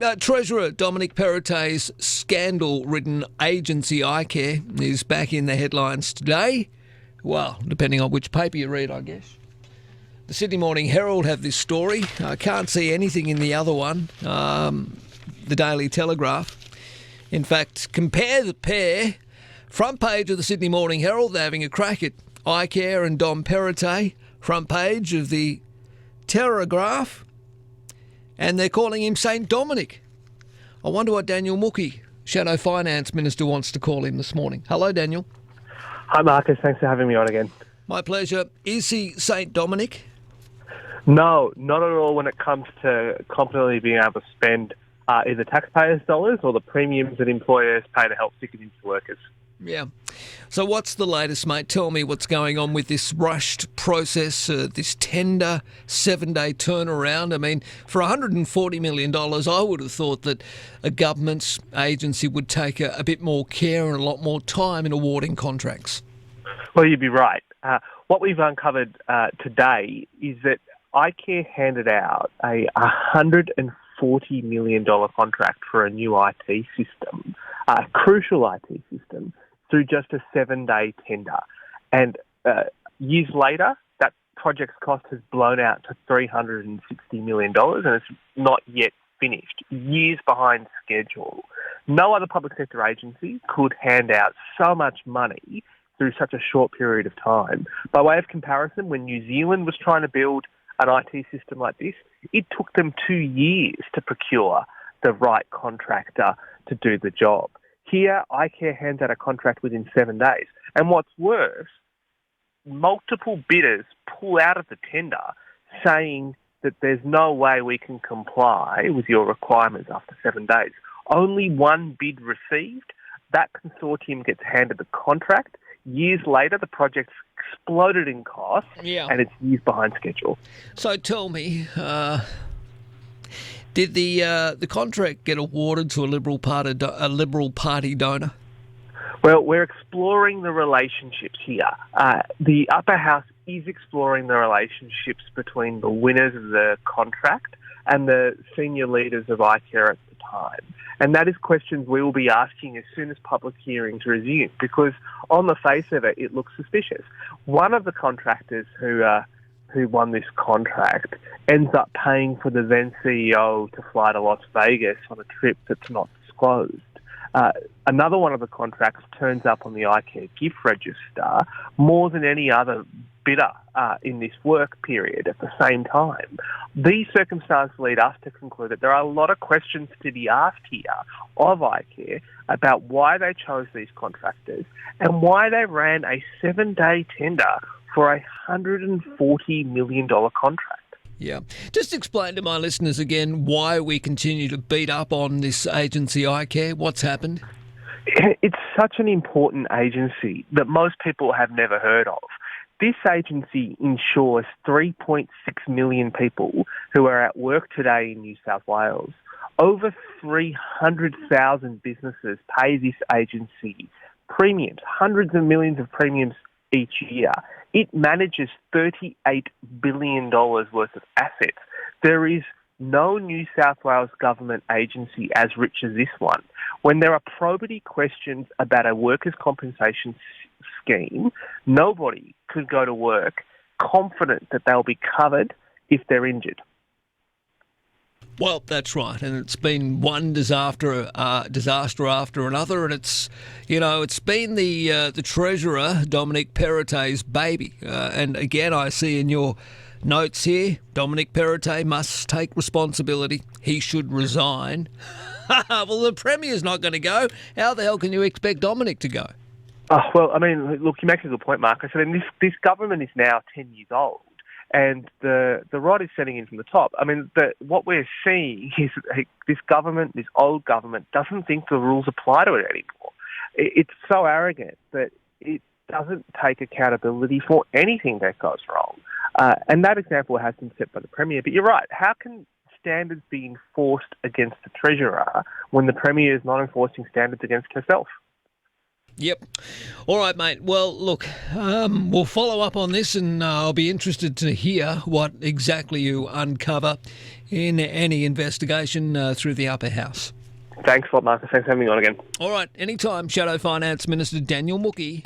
Treasurer Dominic Perrottet's scandal-ridden agency iCare is back in the headlines today. Well, depending on which paper you read, I guess. The Sydney Morning Herald have this story. I can't see anything in the other one, the Daily Telegraph. In fact, compare the pair. Front page of the Sydney Morning Herald, they're having a crack at iCare and Dom Perrottet. Front page of the Telegraph, and they're calling him St Dominic. I wonder what Daniel Mookhey, Shadow Finance Minister, wants to call him this morning. Hello, Daniel. Hi, Marcus. Thanks for having me on again. My pleasure. Is he St Dominic? No, not at all when it comes to competently being able to spend either taxpayers' dollars or the premiums that employers pay to help sick and injured workers. Yeah. So what's the latest, mate? Tell me what's going on with this rushed process, this tender 7-day turnaround. I mean, for $140 million, I would have thought that a government's agency would take a bit more care and a lot more time in awarding contracts. Well, you'd be right. What we've uncovered today is that iCare handed out a $140 million contract for a new IT system, a crucial IT system, through just a 7-day tender. And years later, that project's cost has blown out to $360 million and it's not yet finished, years behind schedule. No other public sector agency could hand out so much money through such a short period of time. By way of comparison, when New Zealand was trying to build an IT system like this, it took them 2 years to procure the right contractor to do the job. Here, iCare hands out a contract within 7 days. And what's worse, multiple bidders pull out of the tender saying that there's no way we can comply with your requirements after 7 days. Only one bid received. That consortium gets handed the contract. Years later, the project's exploded in cost, and it's years behind schedule. So tell me, did the contract get awarded to a Liberal Party donor? Well, we're exploring the relationships here. The upper house is exploring the relationships between the winners of the contract and the senior leaders of iCare at the time. And that is questions we will be asking as soon as public hearings resume, because on the face of it, it looks suspicious. One of the contractors who won this contract ends up paying for the then CEO to fly to Las Vegas on a trip that's not disclosed. Another one of the contracts turns up on the iCare gift register more than any other bidder in this work period at the same time. These circumstances lead us to conclude that there are a lot of questions to be asked here of iCare about why they chose these contractors and why they ran a 7-day tender for a $140 million contract. Yeah. Just explain to my listeners again why we continue to beat up on this agency iCare. What's happened? It's such an important agency that most people have never heard of. This agency insures 3.6 million people who are at work today in New South Wales. Over 300,000 businesses pay this agency premiums, hundreds of millions of premiums each year. It manages $38 billion worth of assets. There is no New South Wales government agency as rich as this one. When there are probity questions about a workers' compensation scheme, nobody could go to work confident that they'll be covered if they're injured. Well, that's right, and it's been one disaster after another, and it's been the Treasurer Dominic Perrottet's baby. And again, I see in your notes here, Dominic Perrottet must take responsibility. He should resign. Well, the Premier's not going to go. How the hell can you expect Dominic to go? Well, I mean, look, you make a good point, Marcus. I mean, this government is now 10 years old. And the rod is setting in from the top. I mean, what we're seeing is this government, this old government, doesn't think the rules apply to it anymore. It's so arrogant that it doesn't take accountability for anything that goes wrong. And that example has been set by the Premier. But you're right. How can standards be enforced against the Treasurer when the Premier is not enforcing standards against herself? Yep. All right, mate. Well, look, we'll follow up on this, and I'll be interested to hear what exactly you uncover in any investigation through the upper house. Thanks a lot, Marcus. Thanks for having me on again. All right, anytime, Shadow Finance Minister Daniel Mookhey.